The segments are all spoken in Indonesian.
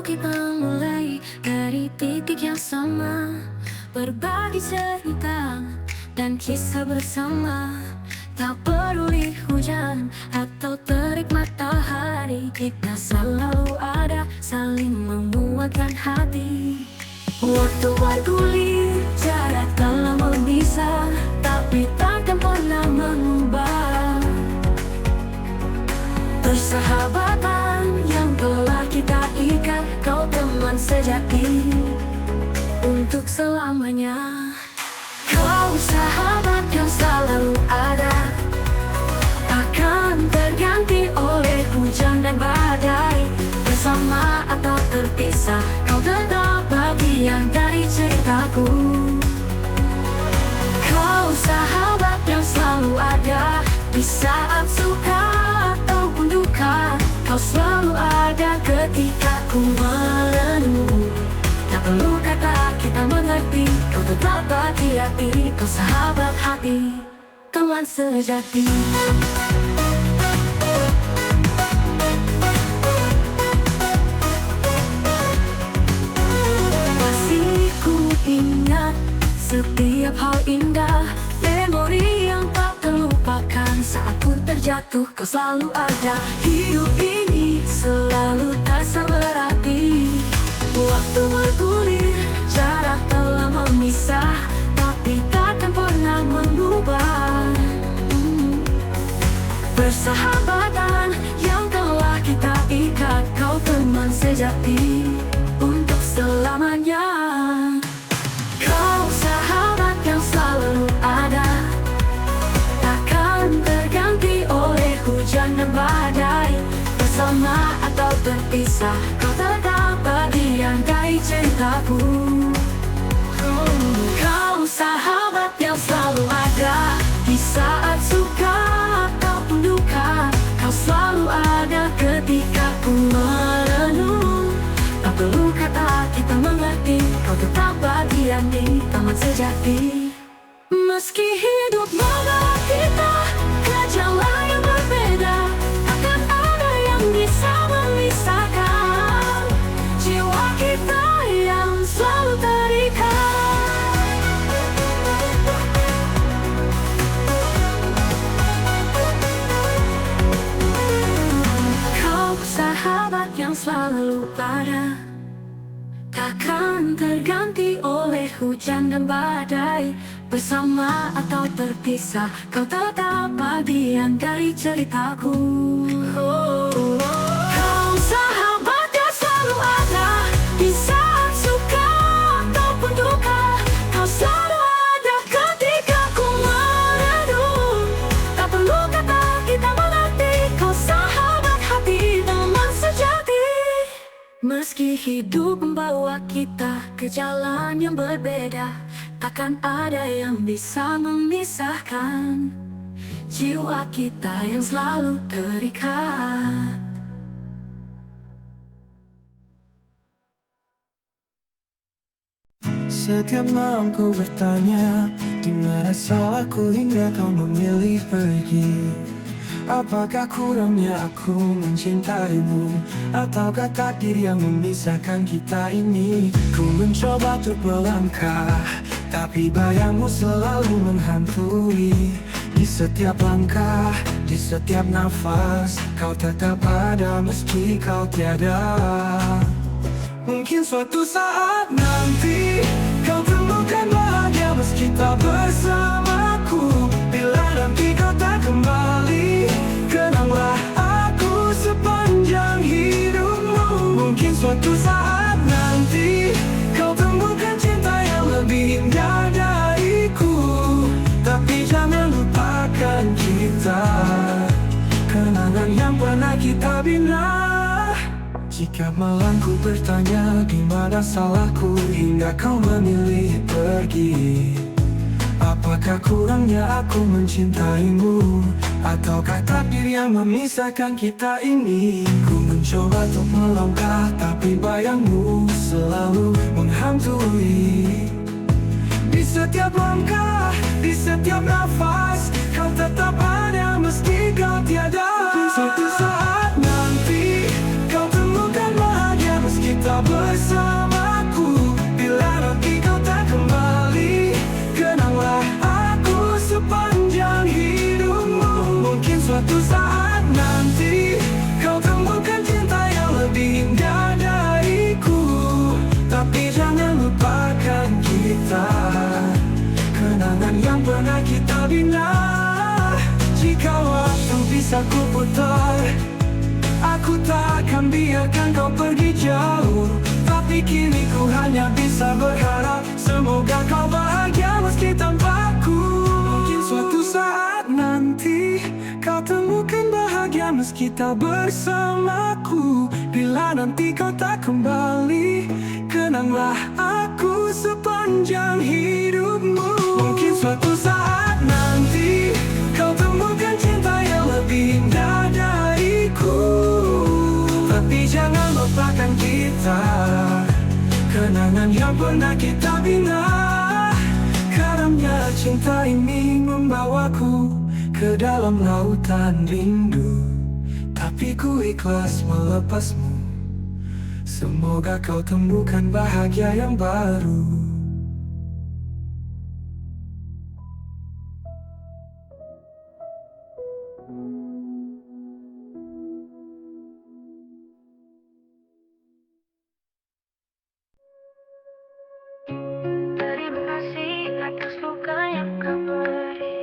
kita mulai dari titik yang sama, berbagi cerita dan kisah bersama. Tak peduli hujan atau terik matahari, kita selalu ada, saling menguatkan hati. Waktu bergulir, jarak telah memisah, tapi takkan pernah mengubah persahabatan yang telah kita ikat. Kau teman sejati untuk selamanya. Kau sahabat yang selalu ada, takkan terganti oleh hujan dan badai. Bersama atau terpisah, kau tetap bagian dari ceritaku. Kau sahabat yang selalu ada di saat suka ataupun duka. Kau selalu ada ketika ku merenung. Tak perlu kata kita mengerti, kau tetap bagi hati. Kau sahabat hati, teman sejati. Masih ku ingat setiap hal indah, memori yang tak terlupakan. Saat ku terjatuh, kau selalu ada. Hidup ini selalu terasa berarti. Waktu bergulir, jarak telah memisah, tapi takkan pernah mengubah persahabatan yang telah kita ikat. Kau teman sejati untuk selamanya. Kau sahabat yang selalu ada, takkan terganti oleh hujan dan badai. Bersama atau terpisah, kau tetap bagian dari ceritaku. Kau sahabat yang selalu ada di saat suka ataupun duka. Kau selalu ada ketika ku merenung. Tak perlu kata kita mengerti, kau tetap bagian di teman sejati. Meski hidup membawa kita ke jalan yang berbeda, takkan ada yang bisa memisahkan jiwa kita yang selalu terikat. Kau sahabat yang selalu ada, takkan terganti oleh hujan dan badai. Bersama atau terpisah, kau tetap bagian dari ceritaku. Kau sahabat yang selalu ada di saat suka ataupun duka. Kau selalu ada ketika ku merenung. Tak perlu kata kita mengerti, kau sahabat hati, teman sejati. Meski hidup membawa kita ke jalan yang berbeda, takkan ada yang bisa memisahkan jiwa kita yang selalu terikat. Setiap malam ku bertanya, di mana salahku hingga kau memilih pergi? Apakah kurangnya aku mencintaimu, ataukah takdir yang memisahkan kita ini? Ku mencoba untuk melangkah, tapi bayangmu selalu menghantui. Di setiap langkah, di setiap nafas, kau tetap ada meski kau tiada. Mungkin suatu saat nanti kau temukan bahagia meski tak bersamaku. Bila nanti kau tak kembali, kenanglah aku sepanjang hidupmu. Mungkin suatu saat nanti kau temukan cinta yang lebih indah dariku. Tapi jangan lupakan kita, kenangan yang pernah kita bina. Jika malam ku bertanya di mana salahku hingga kau memilih pergi, apakah kurangnya aku mencintaimu, ataukah takdir yang memisahkan kita ini? Ku mencoba untuk melangkah, tapi bayangmu selalu menghantui. Di setiap langkah, di setiap nafas, kau tetap ada meski kau tiada. Suatu saat nanti kau temukan bahagia meski cinta bersamaku. Bila nanti kau tak kembali, kenanglah aku sepanjang hidupmu. Mungkin suatu saat nanti kau temukan cinta yang lebih indah dariku. Tapi jangan lupakan kita, kenangan yang pernah kita bina. Jika waktu bisa ku putar, aku tak akan biarkan kau pergi jauh. Tapi kini ku hanya bisa berharap, semoga kau bahagia meski tanpaku. Mungkin suatu saat nanti kau temukan bahagia meski tak bersamaku. Bila nanti kau tak kembali, kenanglah aku sepanjang hidupmu. Mungkin suatu saat nanti kau temukan cinta yang lebih indah dariku. Tapi jangan lupakan kita, kenangan yang pernah kita bina. Karamnya cinta ini membawaku ke dalam lautan rindu. Tapi ku ikhlas melepasmu, semoga kau temukan bahagia yang baru. Terima kasih atas luka yang kau beri.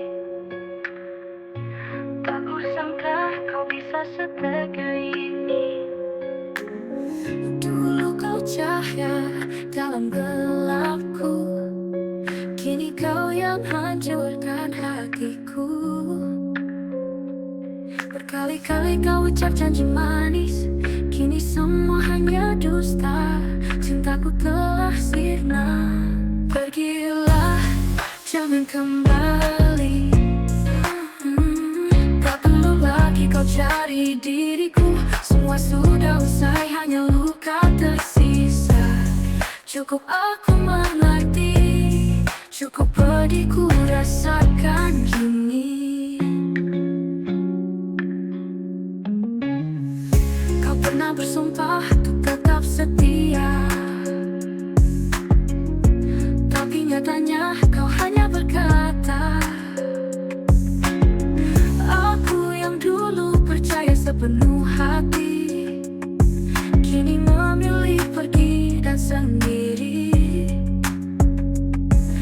Tak kusangka kau bisa setega ini. Dulu kau cahaya dalam gelapku, kini kau yang hancurkan hatiku. Berkali-kali kau ucap janji manis, kini semua hanya dusta. Cintaku telah sirna. Pergilah, jangan kembali. Tak perlu lagi kau cari diriku. Semua sudah usai, hanya luka tersisa. Cukup aku mengerti, cukup pedihku rasakan kini. Kau pernah bersumpah untuk tetap setia, tapi nyatanya kau hanya berkata. Aku yang dulu percaya sepenuh hati, kini memilih pergi dan sendiri.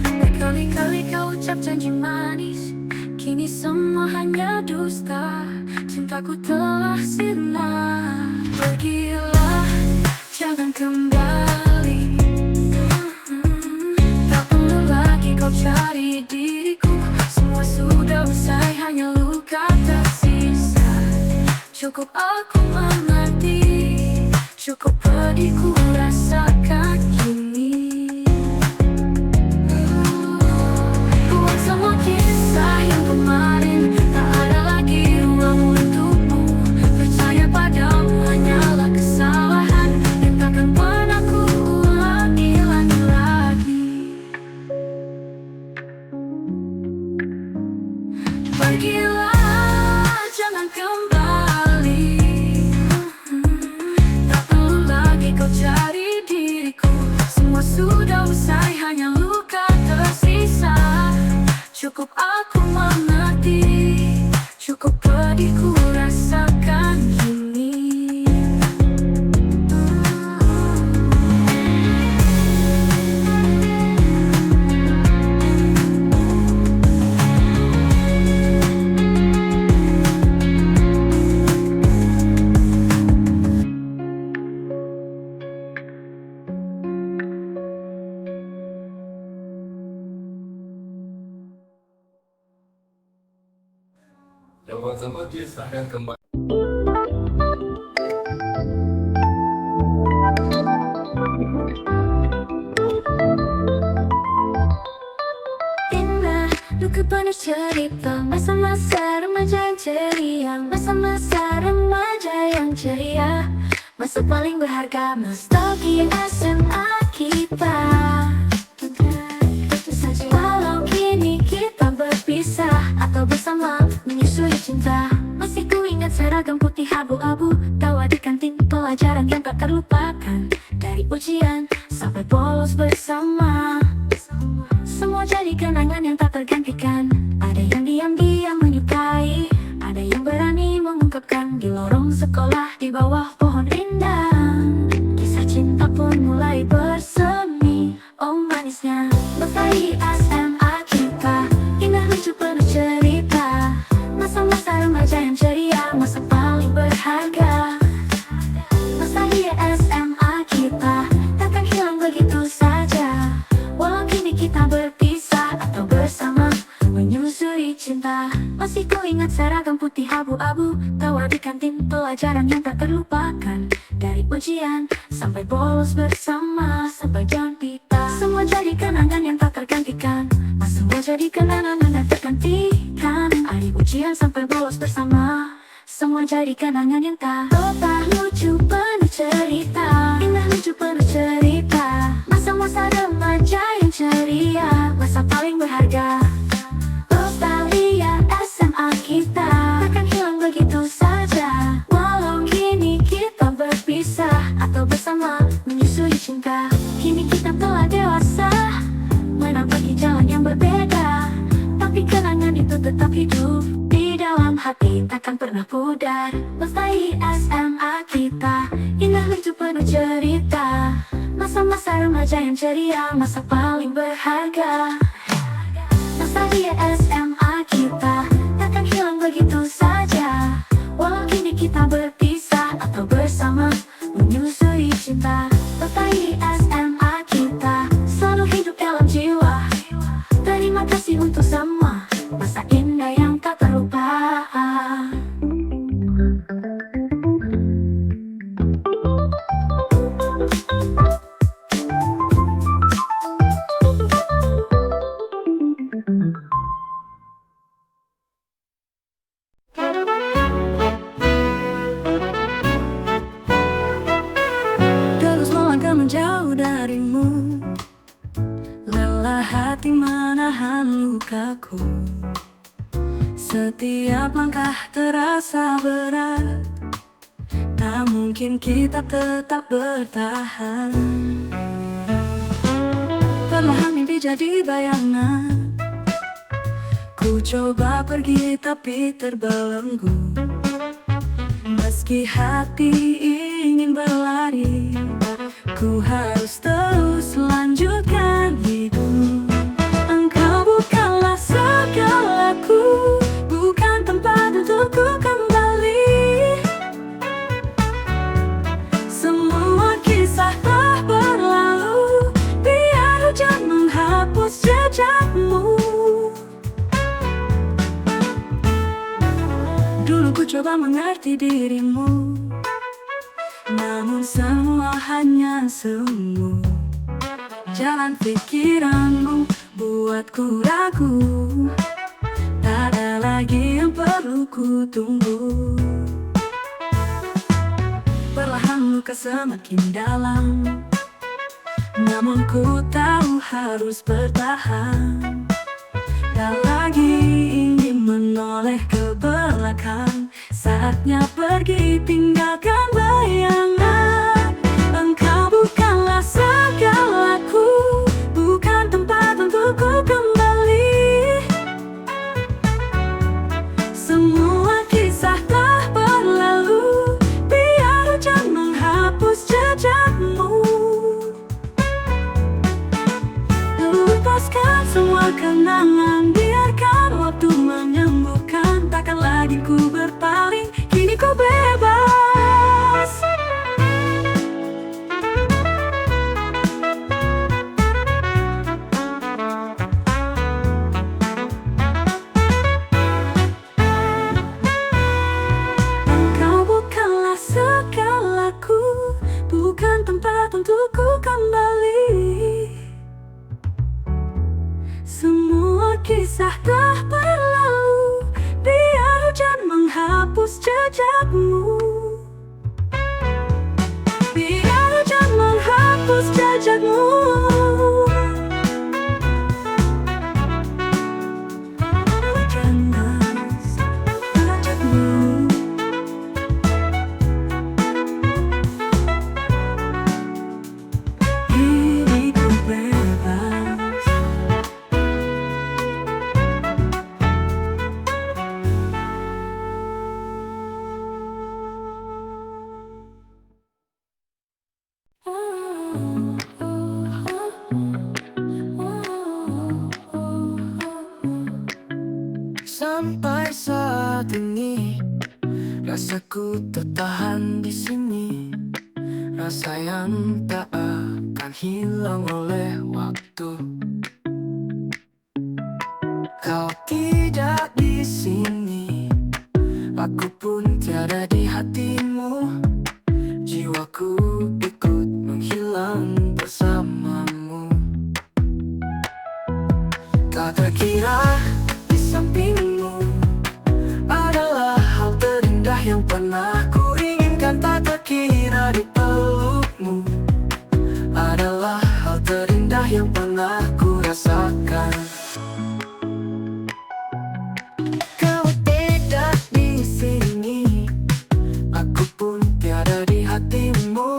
Berkali-kali kau ucap janji manis, kini semua hanya dusta. Cintaku telah sirna. Pergilah, jangan kembali. Tak perlu lagi kau cari diriku. Semua sudah usai, hanya luka tersisa. Cukup aku mengerti, cukup pedihku rasakan kini. Buang semua kisah yang kemarin, tak ada lagi ruang untukmu. Percaya padamu hanyalah kesalahan yang takkan pernah ku ulangi lagi. Pergilah, jangan kembali. Tak perlu lagi kau cari diriku. Semua sudah usai, hanya luka tersisa. Cukup aku mengerti, cukup pedihku rasakan kini. Sama dia akan kembali. Indah, luka penuh cerita, masa-masa remaja yang ceria, masa-masa remaja yang ceria, masa paling berharga, nostalgia SMA kita. Walau kini kita berpisah atau bersama menyusui cinta, masih ku ingat seragam putih abu-abu, tawa di kantin pelajaran yang tak terlupakan. Dari dari ujian sampai bolos bersama. Semua jadi kenangan yang tak tergantikan. Ada yang diam-diam menyukai, ada yang berani mengungkapkan di lorong sekolah di bawah pohon rindang. Kisah cinta pun mulai bersemi. Oh manisnya nostalgia SMA kita, indah lucu penuh cerita. Masa-masa remaja yang ceria, masa paling berharga. Nostalgia SMA kita takkan hilang begitu saja, walau kini kita berpisah atau bersama menyusuri cinta. Masih ku ingat seragam putih abu-abu, tawa di kantin pelajaran yang tak terlupakan. Dari ujian sampai bolos bersama sebagian pita. Semua jadi kenangan yang tak tergantikan. Semua jadi kenangan yang tak tergantikan. Dari ujian sampai bolos bersama, semua jadi kenangan yang tak lucu penuh cerita. Indah lucu penuh cerita. Masa-masa remaja yang ceria, masa paling berharga. Nostalgia SMA kita takkan hilang begitu saja, walau kini kita berpisah atau bersama menyusuri cinta. Kini kita telah dewasa, menapaki jalan yang berbeda, tapi kenangan itu tetap hidup di dalam hati, takkan pernah pudar. Nostalgia SMA kita, indah lucu penuh cerita. Masa-masa remaja yang ceria, masa paling berharga. Nostalgia SMA kita takkan hilang begitu saja, walau kini kita berpisah atau bersama menyusuri cinta. Nostalgia SMA kita selalu hidup dalam jiwa. Terima kasih untuk semua masa indah yang tak terlupakan. Terus melangkah menjauh darimu, lelah hati menahan lukaku. Setiap langkah terasa berat, tak mungkin kita tetap bertahan. Perlahan mimpi jadi bayangan, ku coba pergi tapi terbelenggu. Meski hati ingin berlari, ku harus terus lanjutkan hidup. Engkau bukanlah segalaku, bukan tempat untukku kembali. Semua kisah telah berlalu, biar hujan menghapus jejakmu. Dulu ku coba mengerti dirimu, namun semua hanya semu. Jalan pikiranmu buatku ragu, tak ada lagi yang perlu ku tunggu. Perlahan luka semakin dalam, namun ku tahu harus bertahan. Tak lagi ingin menoleh ke belakang, saatnya pergi tinggalkan bayangan. Engkau bukanlah segalaku, bukan tempat untukku kembali. Semua kisah telah berlalu, biar hujan menghapus jejakmu. Lepaskan semua kenangan, biarkan waktu menyembuhkan. Takkan lagi ku berpaling, kini ku bebas. Engkau bukanlah segalaku, bukan tempat untukku kembali. Semua kisah telah berlalu, biar hujan menghapus jejakmu. Biar hujan menghapus jejakmu. Sampai saat ini rasaku tertahan di sini, rasa yang tak akan hilang oleh waktu. Kau tidak di sini, aku pun tiada di hatimu. Jiwaku ikut menghilang bersamamu. Tak terkira di sampingmu adalah hal terindah yang pernah ku inginkan. Tak terkira di pelukmu adalah hal terindah yang pernah ku rasakan. Kau tidak di sini, aku pun tiada di hatimu.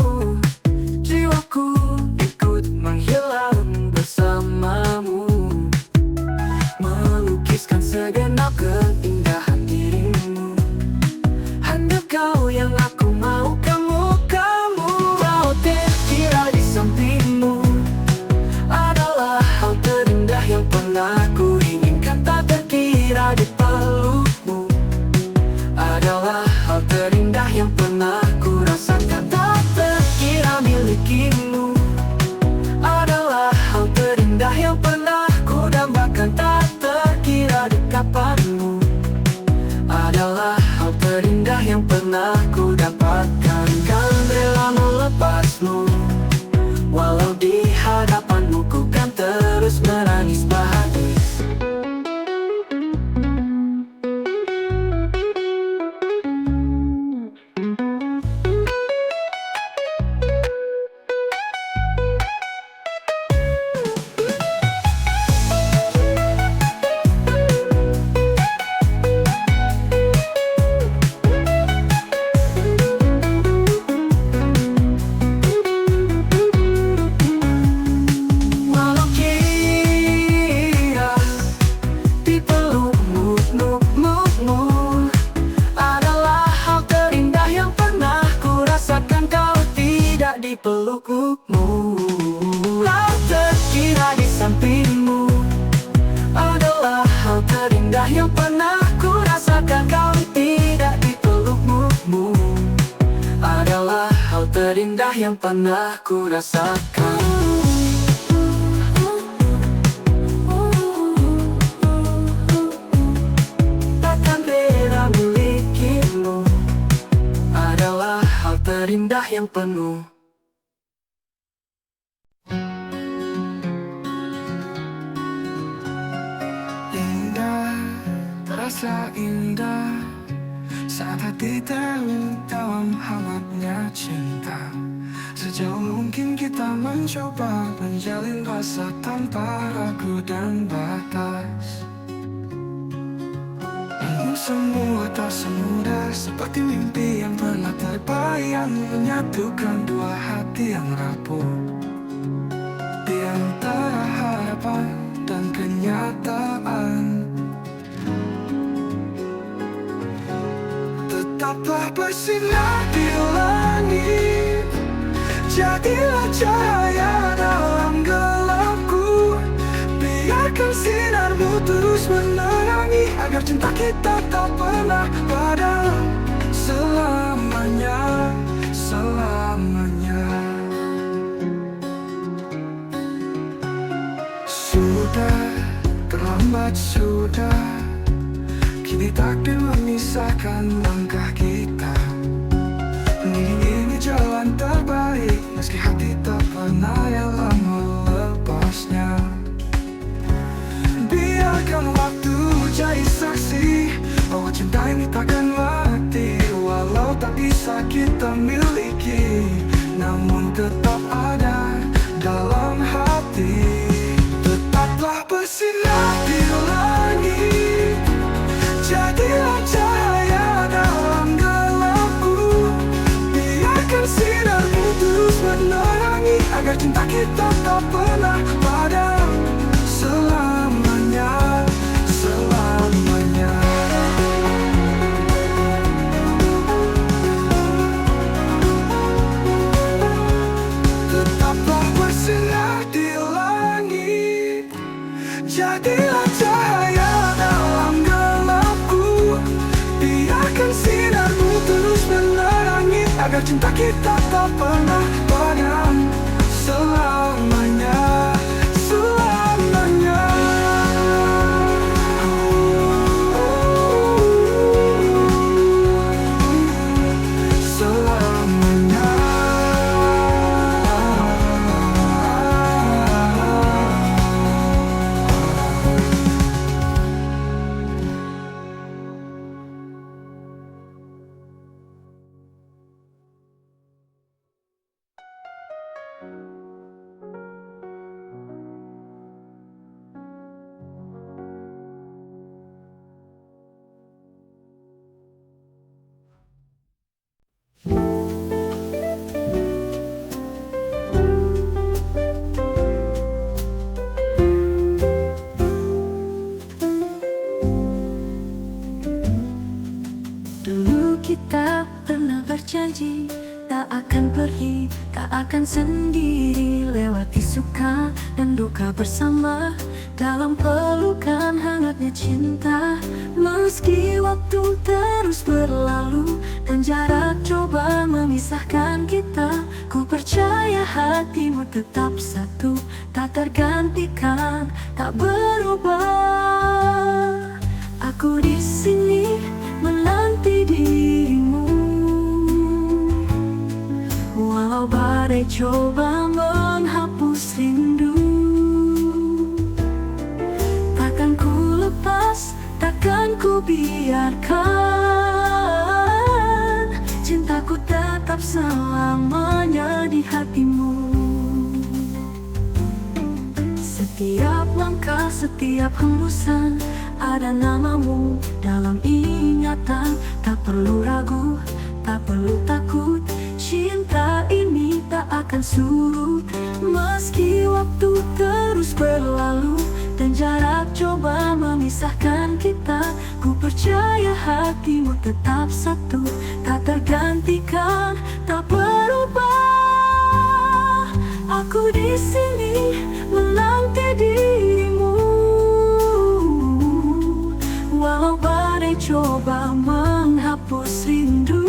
Jiwaku ikut menghilang bersamamu, melukiskan segenap keindahan dirimu. Hanya kau yang aku mau, kamu. Kau terkira di sampingmu adalah hal terindah yang pernah ku inginkan. Tak terkira di pelukmu adalah hal terindah yang pernah ku rasakan. Tak terkira milikimu adalah hal terindah yang pernah ku dambakan. Tak terkira dekapanmu adalah hal terindah yang pernah ku dapatkan. Kan rela melepasmu, walau di hadapanmu ku kan terus menangis bahagia. Walau kira di pelukmu adalah hal terindah yang pernah ku rasakan. Kau tidak di pelukmu, kau terkira di sampingmu adalah hal terindah yang pernah ku rasakan. Kau tidak di pelukmu adalah hal terindah yang pernah ku rasakan. Takkan rela milikimu adalah hal terindah yang penuh. Indah, terasa indah saat hati dalam hangatnya cinta. Sejauh mungkin kita mencoba menjalin rasa tanpa ragu dan batas. Namun semua tak semudah seperti mimpi yang pernah terbayang, menyatukan dua hati yang rapuh di antara harapan dan kenyataan. Tetaplah bersinar di langit, jadilah cahaya dalam gelapku. Biarkan sinarmu terus menerangi, agar cinta kita tak pernah padam selamanya, selamanya. Sudah terlambat, sudah, kini takdir memisahkan langkah kita. Ini jalan terbaik, meski hati tak pernah rela melepasnya. Biarkan waktu jadi saksi bahwa cinta ini takkan mati. Walau tak bisa kita miliki, namun tetap ada dalam hati. Tetaplah bersinar di langit, jadilah cahaya dalam gelapku. Biarkan sinarmu terus menerangi, agar cinta kita tak pernah padam selamanya, selamanya. Tetaplah agar cinta kita tak pernah padam selamanya, selamanya. Selamanya. Dulu kita pernah berjanji tak akan pergi, tak akan sendiri, lewati suka dan duka bersama dalam pelukan hangatnya cinta. Meski waktu terus berlalu dan jarak coba memisahkan kita, ku percaya hatimu tetap satu, tak tergantikan, tak berubah. Aku di sini menanti dirimu, walau badai coba menghapus rindu. Takkan ku lepas, takkan ku biarkan cintaku tetap selamanya di hatimu. Setiap langkah, setiap hembusan, ada namamu dalam ingatan. Tak perlu ragu, tak perlu takut, cinta ini tak akan surut. Meski waktu terus berlalu dan jarak coba memisahkan kita, ku percaya hatimu tetap satu, tak tergantikan, tak berubah. Aku di sini menanti dirimu, walau badai coba menghapus rindu.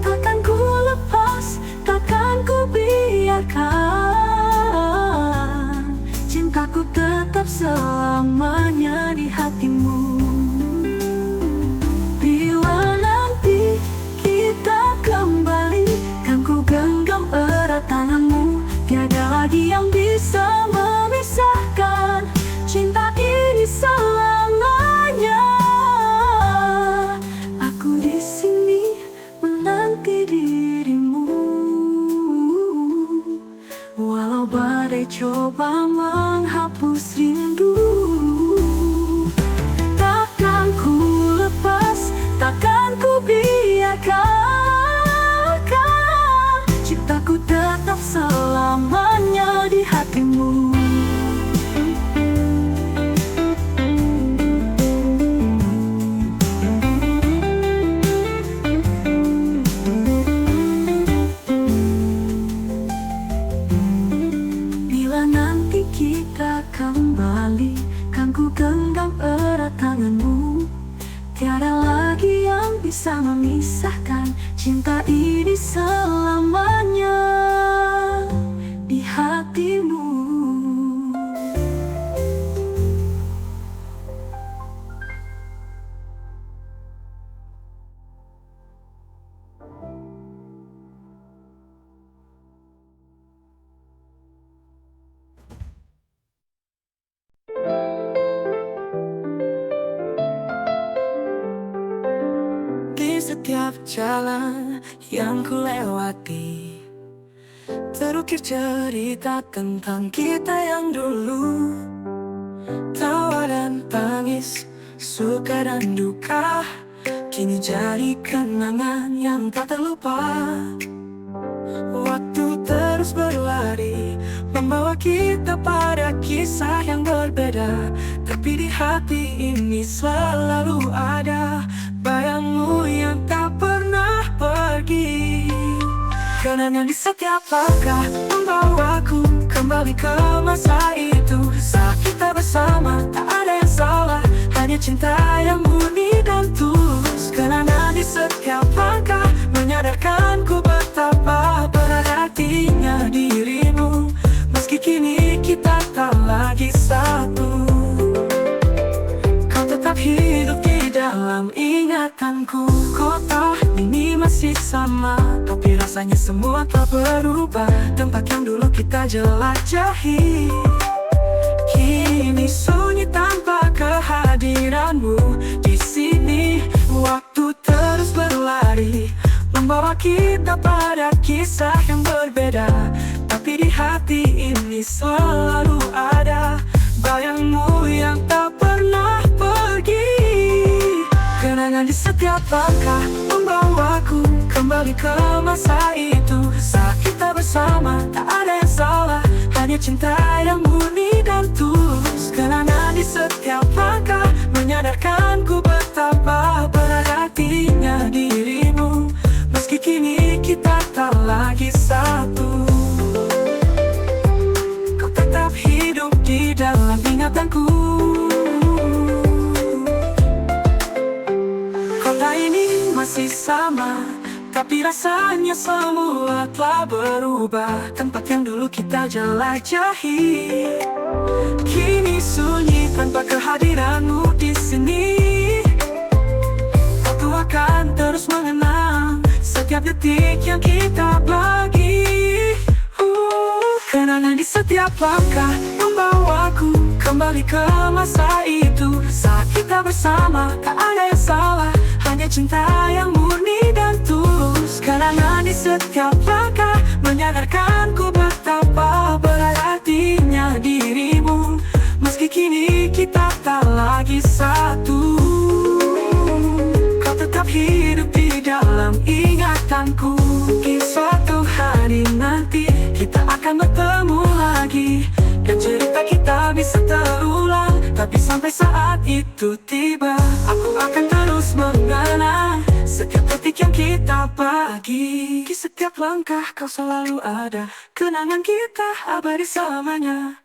Takkan ku lepas, takkan ku biarkan cintaku tetap selamanya di hatimu. Bila nanti kita kembali, kan ku genggam erat tanganmu. Tiada lagi yang bisa memisahkan cinta ini selamanya. Aku di sini menanti dirimu, walau badai coba menghapus rindu. Takkan ku lepas, takkan ku biarkan cintaku tetap selamanya di hatimu. Bila nanti kita kembali, kan ku genggam erat tanganmu. Tiada lagi yang bisa memisahkan cinta ini selamanya di hatimu. Di setiap jalan yang ku lewati, terukir cerita tentang kita yang dulu. Tawa dan tangis, suka dan duka, kini jadi kenangan yang tak terlupa. Waktu terus berlari, membawa kita pada kisah yang berbeda. Tapi di hati ini selalu ada bayangmu yang tak pernah pergi. Kenangan di setiap langkah membawaku kembali ke masa itu. Saat kita bersama, tak ada yang salah, hanya cinta yang murni dan tulus. Kenangan di setiap langkah menyadarkanku betapa berartinya dirimu. Meski kini kita tak lagi satu, kau tetap hidup di dalam ingatanku. Kota ini masih sama, tapi rasanya semua tak berubah. Tempat yang dulu kita jelajahi kini sunyi tanpa kehadiranmu. Di sini waktu terus berlari, membawa kita pada kisah yang berbeda. Tapi di hati ini selalu ada bayangmu yang tak pernah pergi. Kenangan di setiap langkah membawaku kembali ke masa itu. Saat kita bersama tak ada yang salah, hanya cinta yang murni dan tulus. Kenangan di setiap langkah menyadarkanku betapa berartinya dirimu. Meski kini kita tak lagi satu, kau tetap hidup di dalam ingatanku. Kota ini masih sama, tapi rasanya semua telah berubah. Tempat yang dulu kita jelajahi kini sunyi tanpa kehadiranmu di sini. Waktu akan terus mengenang setiap detik yang kita bagi. Kenangan di setiap langkah membawaku kembali ke masa itu. Saat kita bersama tak ada yang salah, hanya cinta yang murni dan tulus. Kenangan di setiap langkah menyadarkanku betapa berartinya dirimu. Meski kini kita tak lagi satu, kau tetap hidup di dalam ingatanku. Di suatu hari nanti kita akan bertemu lagi, dan cerita kita bisa terulang. Tapi sampai saat itu tiba, aku akan terus mengenang setiap detik yang kita bagi. Di setiap langkah kau selalu ada, kenangan kita abadi selamanya.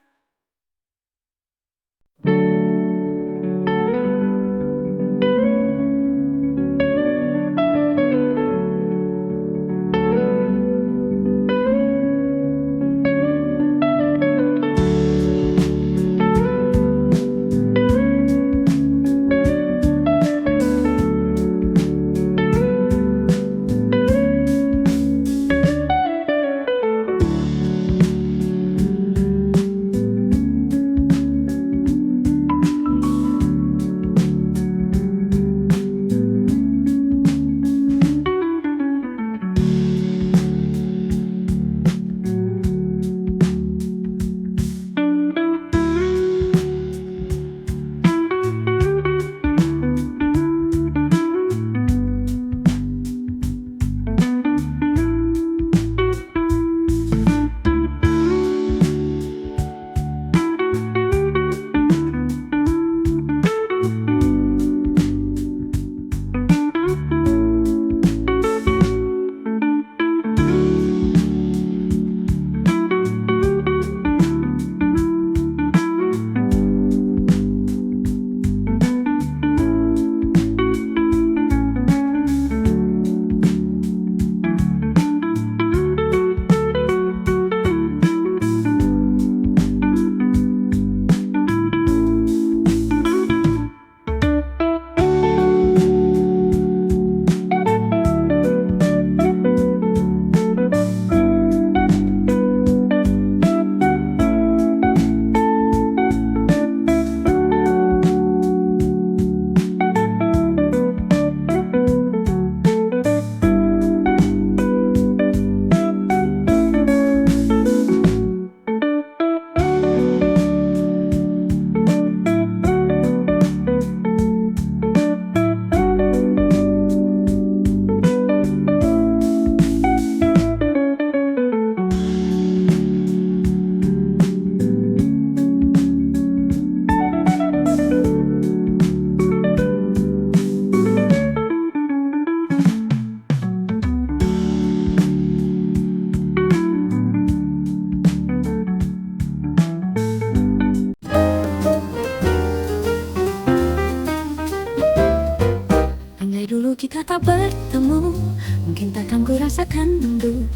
rasakan rindu.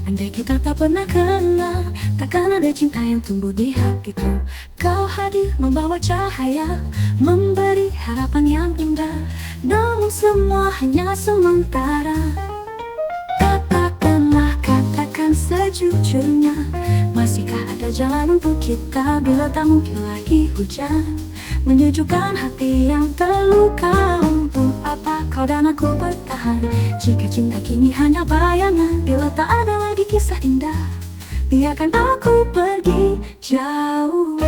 Andai kita tak pernah kenal, takkan ada cinta yang tumbuh di hatiku. Kau hadir membawa cahaya, memberi harapan yang indah. Namun semua hanya sementara. Katakanlah, katakan sejujurnya, masihkah ada jalan untuk kita bila tak mungkin lagi hujan menyejukkan hati yang terluka? Untuk apa kau dan aku bertahan jika cinta kini hanya bayangan? Bila tak ada lagi kisah indah, biarkan aku pergi jauh.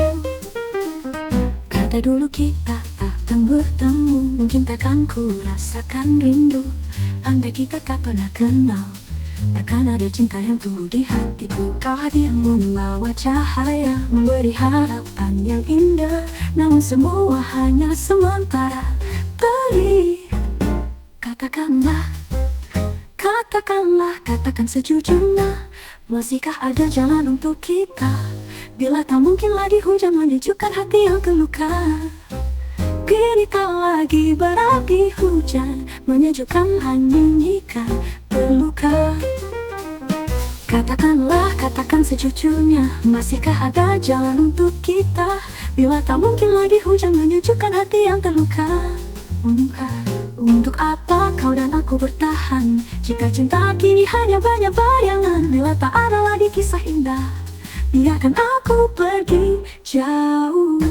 Kata dulu kita akan bertemu, mungkin takkan ku rasakan rindu. Andai kita tak pernah kenal, takkan ada cinta yang tumbuh di hatiku. Kau hadir membawa cahaya, memberi harapan yang indah. Namun semua hanya sementara. Beri, katakanlah, katakanlah, katakan sejujurnya, masihkah ada jalan untuk kita bila tak mungkin lagi hujan menyejukkan hati yang terluka? Kini tak lagi berapi hujan menyejukkan hanya jika terluka. Katakanlah, katakan sejujurnya, masihkah ada jalan untuk kita bila tak mungkin lagi hujan menyejukkan hati yang terluka? Untuk apa kau dan aku bertahan jika cinta kini hanya banyak bayangan? Bila tak ada lagi kisah indah, biarkan aku pergi jauh.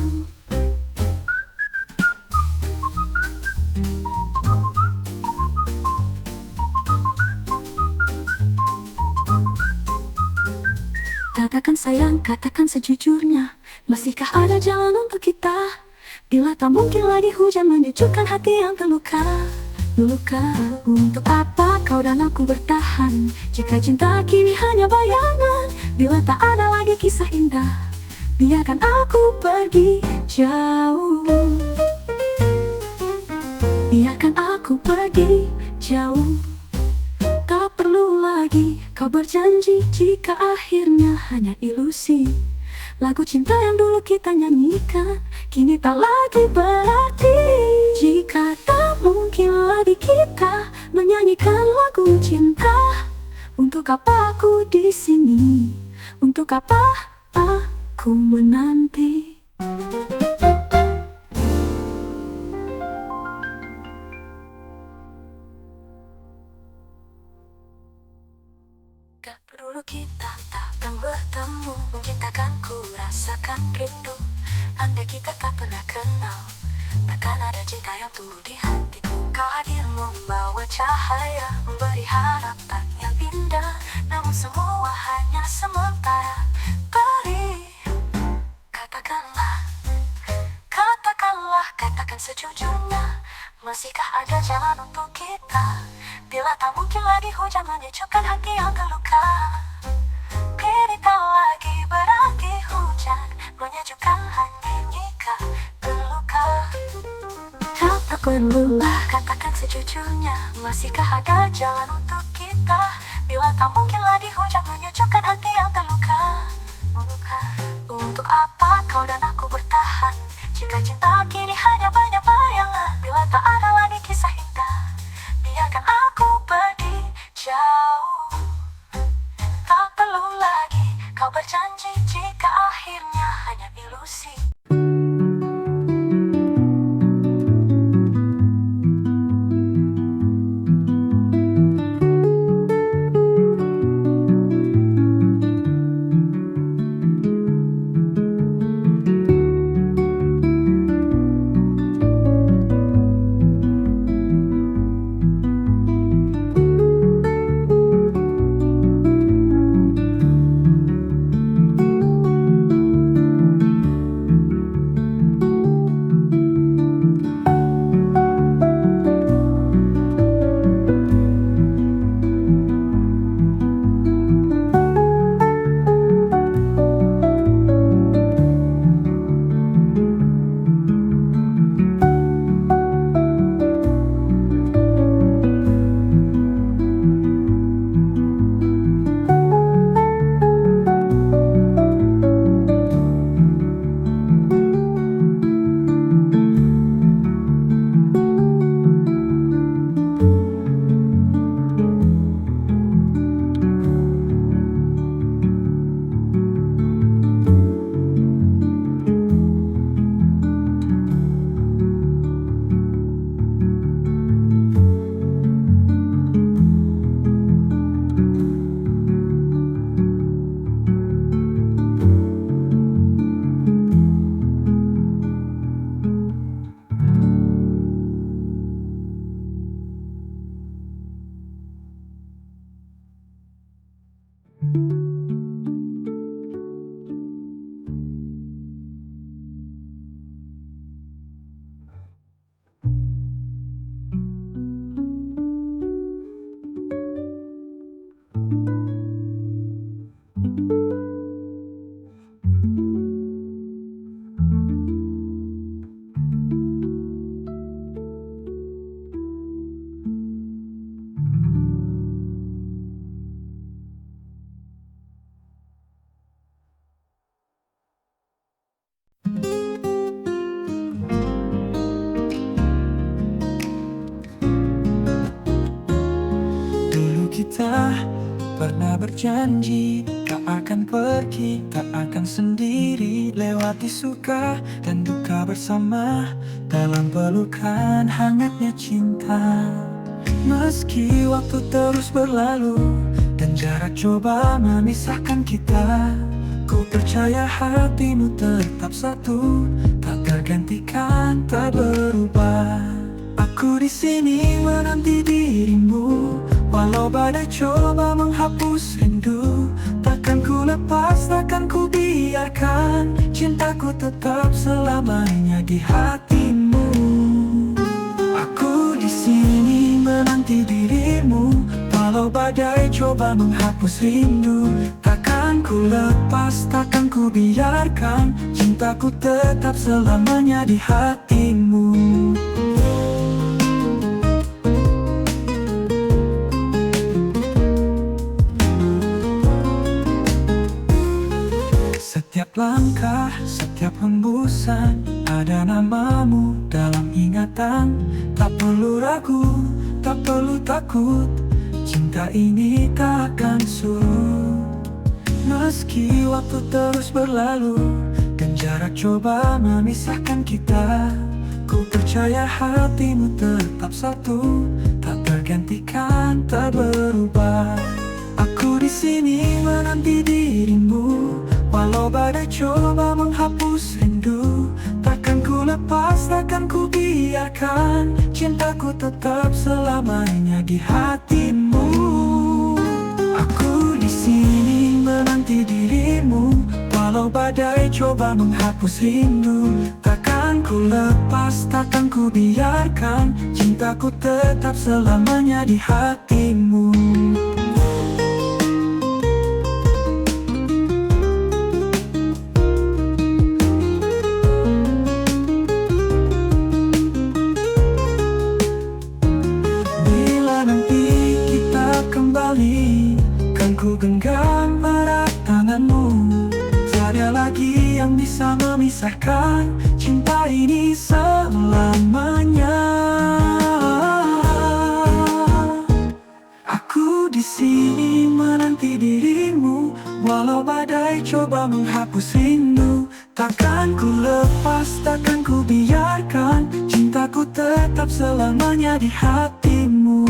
Katakan sayang, katakan sejujurnya, masihkah ada jalan untuk kita bila tak mungkin lagi hujan menyejukkan hati yang terluka? Untuk apa kau dan aku bertahan jika cinta kini hanya bayangan? Bila tak ada lagi kisah indah, biarkan aku pergi jauh. Biarkan aku pergi jauh. Tak perlu lagi kau berjanji jika akhirnya hanya ilusi. Lagu cinta yang dulu kita nyanyikan kini tak lagi berarti jika tak mungkin lagi kita menyanyikan lagu cinta. Untuk apa aku di sini? Untuk apa aku menanti? Dulu kita takkan bertemu, mungkin takkan ku rasakan rindu. Andai kita tak pernah kenal, takkan ada cinta yang tumbuh di hatiku. Kau hadir membawa cahaya, memberi harapan yang indah. Namun semua hanya sementara. Beri, katakanlah, katakanlah, katakan sejujurnya, masihkah ada jalan untuk kita bila tak mungkin lagi hujan menyejukkan hati yang terluka? Kini tak lagi berarti hujan menyejukkan hati jika terluka. Tak perlulah katakan sejujurnya, masihkah ada jalan untuk kita bila tak mungkin lagi hujan menyejukkan hati yang terluka? Untuk apa kau dan aku bertahan jika cinta kini hanya banyak bayangan? Bila tak ada lagi kisah indah, biarkan aku pergi jauh. Tak perlu lagi kau berjanji jika akhirnya hanya ilusi. berjanji tak akan pergi, tak akan sendiri. Lewati suka dan duka bersama dalam pelukan hangatnya cinta. Meski waktu terus berlalu dan jarak coba memisahkan kita, ku percaya hatimu tetap satu, tak tergantikan, tak berubah. Aku di sini menanti dirimu, walau badai coba menghapus rindu. Takkan ku lepas, takkan ku biarkan cintaku tetap selamanya di hatimu. Aku di sini menanti dirimu, walau badai coba menghapus rindu. Takkan ku lepas, takkan ku biarkan cintaku tetap selamanya di hatimu. Setiap langkah, setiap hembusan, ada namamu dalam ingatan. Tak perlu ragu, tak perlu takut, cinta ini tak akan surut. Meski waktu terus berlalu dan jarak coba memisahkan kita, ku percaya hatimu tetap satu, tak tergantikan, tak berubah. Aku di sini menanti dirimu, walau badai coba menghapus rindu. Takkan ku lepas, takkan ku biarkan cintaku tetap selamanya di hatimu. Aku di sini menanti dirimu, walau badai coba menghapus rindu. Takkan ku lepas, takkan ku biarkan cintaku tetap selamanya di hatimu. Kan ku genggam erat tanganmu, tiada lagi yang bisa memisahkan cinta ini selamanya. Aku di sini menanti dirimu, walau badai coba menghapus rindu. Takkan ku lepas, takkan ku biarkan cintaku tetap selamanya di hatimu.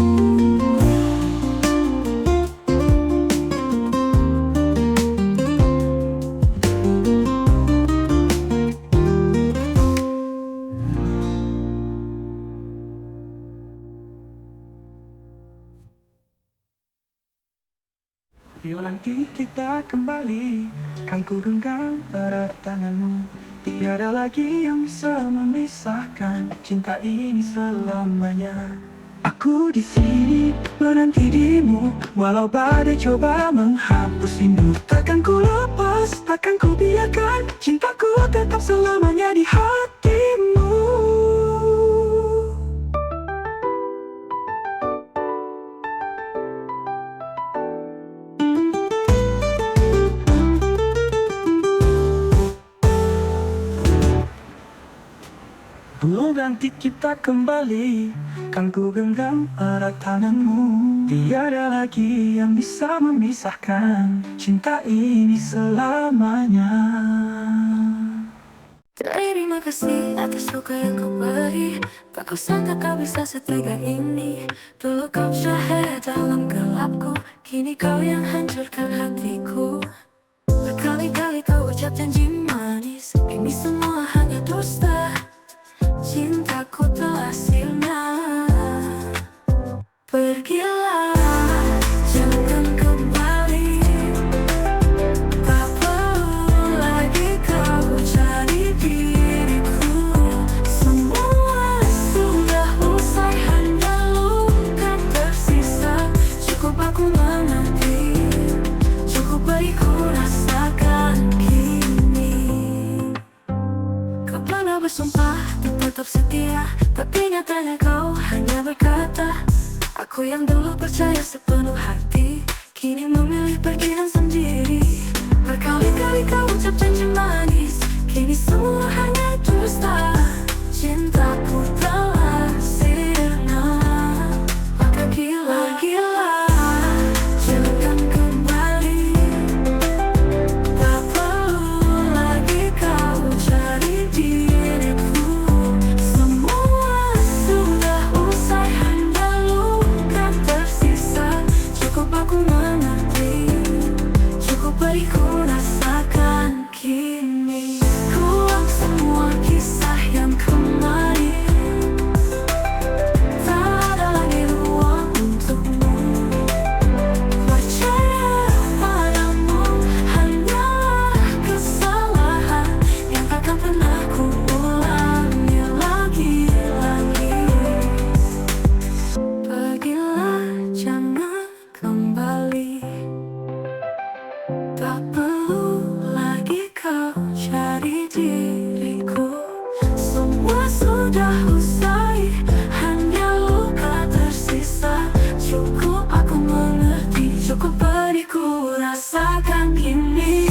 Bila nanti kita kembali, kan ku genggam erat tanganmu. Tiada lagi yang bisa memisahkan cinta ini selamanya. Aku di sini menanti dirimu, walau badai coba menghapus rindu. Takkan ku lepas, takkan ku biarkan cintaku tetap selamanya di hatimu. Belum nanti kita kembali, kan ku genggam erat tanganmu. Tiada lagi yang bisa memisahkan cinta ini selamanya. Terima kasih atas luka yang kau beri. Tak kau sangka kau bisa setega ini. Dulu kau cahaya dalam gelapku, kini kau yang hancurkan hatiku. Berkali-kali kau ucap janji manis, kini semua hanya dusta. Cintaku telah sirna. Pergilah, jangan kembali. Tak perlu lagi kau cari diriku. Semua sudah usai, hanya luka tersisa. Cukup aku menanti, cukup beri Tak perlu lagi kau cari diriku. Semua sudah usai, hanya luka tersisa. Cukup aku mengerti, cukup beriku rasakan ini.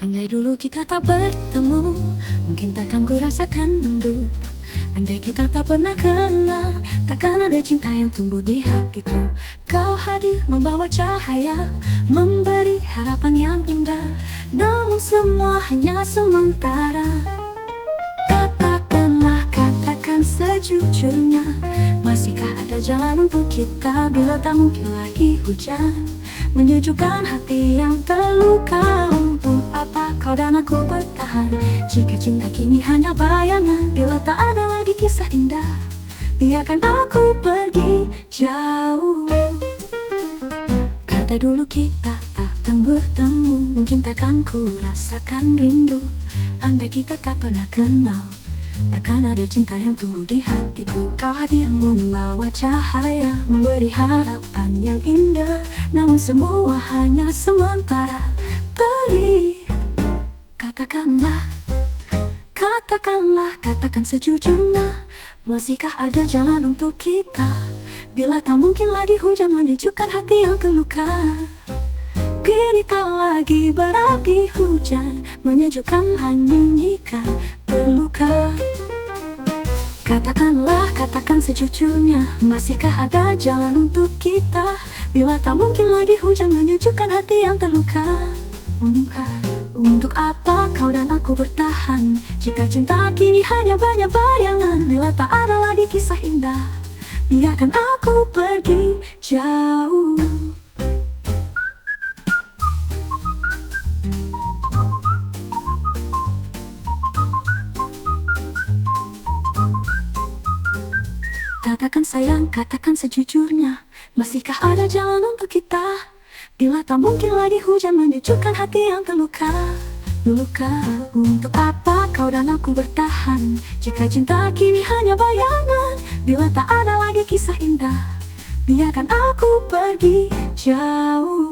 Andai dulu kita tak bertemu, mungkin takkan ku rasakan rindu. Andai kita tak pernah kenal, takkan ada cinta yang tumbuh di hatiku. Kau hadir membawa cahaya, memberi harapan yang indah. Namun semua hanya sementara. Katakanlah, katakan sejujurnya, masihkah ada jalan untuk kita bila tak mungkin lagi hujan menyejukkan hati yang terluka? Untuk apa kau dan aku bertahan jika cinta kini hanya bayangan? Bila tak ada lagi kisah indah, biarkan aku pergi jauh. Kata dulu kita takkan bertemu, mungkin takkan ku rasakan rindu. Andai kita tak pernah kenal, takkan ada cinta yang tumbuh di hatiku. Kau hadir membawa cahaya, memberi harapan yang indah. Namun semua hanya sementara. Beri, katakanlah, katakanlah, katakan sejujurnya, masihkah ada jalan untuk kita bila tak mungkin lagi hujan menyejukkan hati yang terluka? Kini tak lagi berapi hujan menyejukkan hanya jika terluka. Katakanlah, katakan sejujurnya, masihkah ada jalan untuk kita bila tak mungkin lagi hujan menyejukkan hati yang terluka? Untuk apa kau dan aku bertahan jika cinta kini hanya banyak bayangan? Bila tak ada lagi kisah indah, biarkan aku pergi jauh. Katakan sayang, katakan sejujurnya, masihkah ada jalan untuk kita bila tak mungkin lagi hujan menyejukkan hati yang terluka? Luka, untuk apa kau dan aku bertahan jika cinta kini hanya bayangan? Bila tak ada lagi kisah indah, biarkan aku pergi jauh.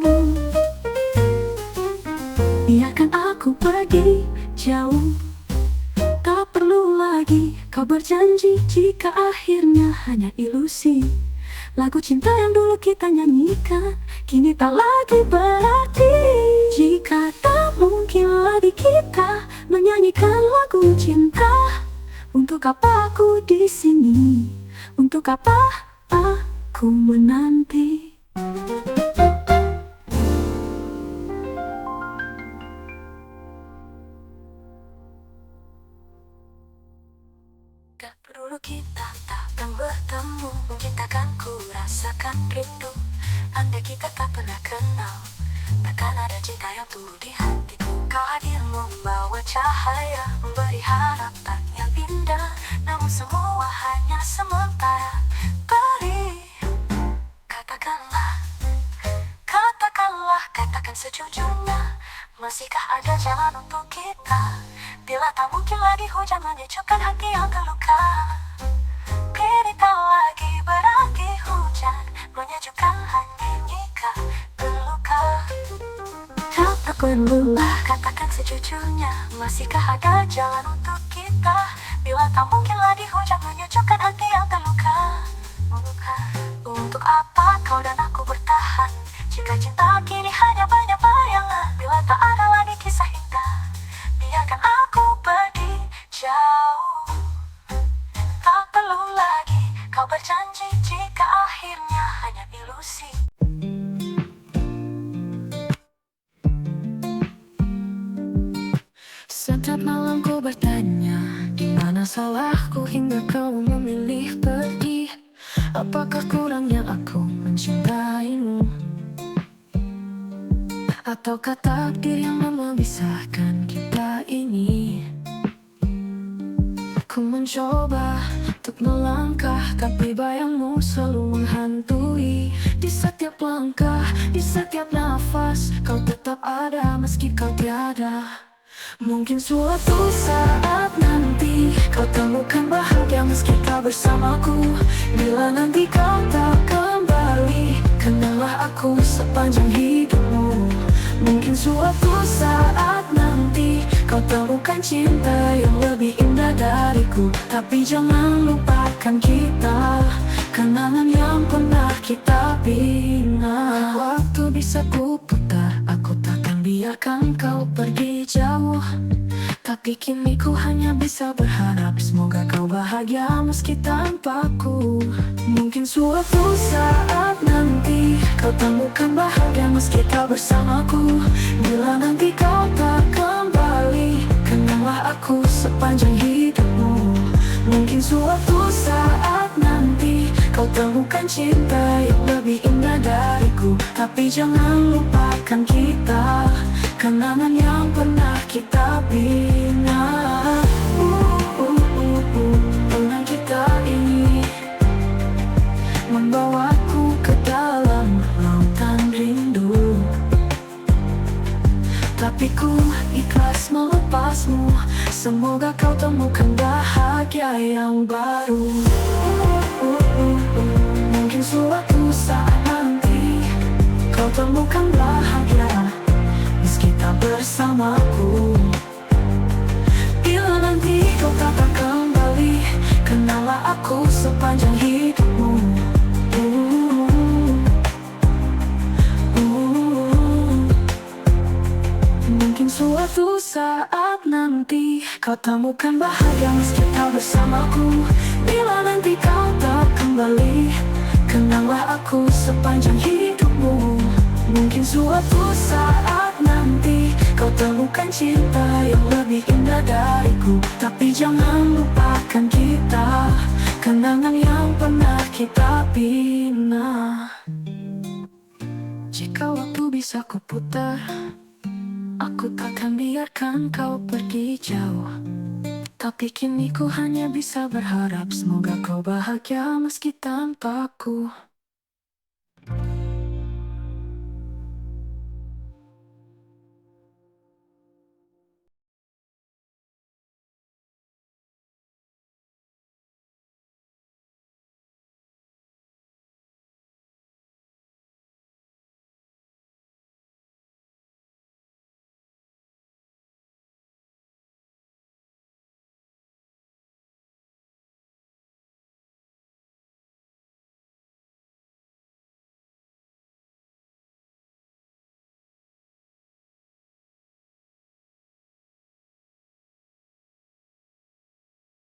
Biarkan aku pergi jauh. Tak perlu lagi kau berjanji jika akhirnya hanya ilusi. Lagu cinta yang dulu kita nyanyikan kini tak lagi berarti jika tak mungkin lagi kita menyanyikan lagu cinta. Untuk apa aku di sini? Untuk apa aku menanti? Dulu kita takkan bertemu, mungkin takkan ku rasakan rindu. Andai kita tak pernah kenal, takkan ada cinta yang tumbuh di hatiku. Kau hadir membawa cahaya, memberi harapan yang indah. Namun semua hanya sementara. Beri, katakanlah, katakanlah, katakan sejujurnya, masihkah ada jalan untuk kita bila tak mungkin lagi hujan menyejukkan hati yang terluka? Kini tak lagi berarti hujan menyejukkan hati jika terluka. Tak perlulah katakan sejujurnya, masihkah ada jalan untuk kita bila tak mungkin lagi hujan menyejukkan hati yang terluka? Untuk apa kau dan aku bertahan jika cinta kini hanya banyak bayangan? Bila tak ada lagi kisah indah, biarkan aku pergi jauh. Tak perlulah Apakah kurangnya aku mencintaimu? Ataukah takdir yang memisahkan kita ini? Ku mencoba untuk melangkah, tapi bayangmu selalu menghantui. Di setiap langkah, di setiap nafas, kau tetap ada meski kau tiada. Mungkin suatu saat nanti kau temukan bahagia meski kau bersamaku. Bila nanti kau tak kembali, kenanglah aku sepanjang hidupmu. Mungkin suatu saat nanti kau temukan cinta yang lebih indah dariku. Tapi jangan lupakan kita, kenangan yang pernah kita bina. Waktu bisa ku putar, aku takkan biarkan kau pergi jauh. Tapi kini ku hanya bisa berharap semoga kau bahagia meski tanpaku. Mungkin suatu saat nanti kau temukan bahagia meski kau bersamaku. Bila nanti kau tak kembali, kenanglah aku sepanjang hidupmu. Mungkin suatu saat nanti kau temukan cinta yang lebih indah dariku. Tapi jangan lupakan kita, kenangan yang pernah kita bina. Kenangan kita ini membawaku ke dalam lautan rindu. Tapi ku ikhlas melepasmu, semoga kau temukan bahagia yang baru. Mungkin suatu saat nanti kau temukan bahagia meski tak bersamaku. Bila nanti kau tak kembali, kenanglah aku sepanjang hidupmu. Mungkin suatu saat nanti kau temukan bahagia meski kau bersamaku. Bila nanti kau tak kembali, kenanglah aku sepanjang hidupmu. Mungkin suatu saat nanti kau temukan cinta yang lebih indah dariku. Tapi jangan lupakan kita, kenangan yang pernah kita bina. Jika waktu bisa ku putar, aku takkan biarkan kau pergi jauh. Tapi kini ku hanya bisa berharap semoga kau bahagia meski tanpaku.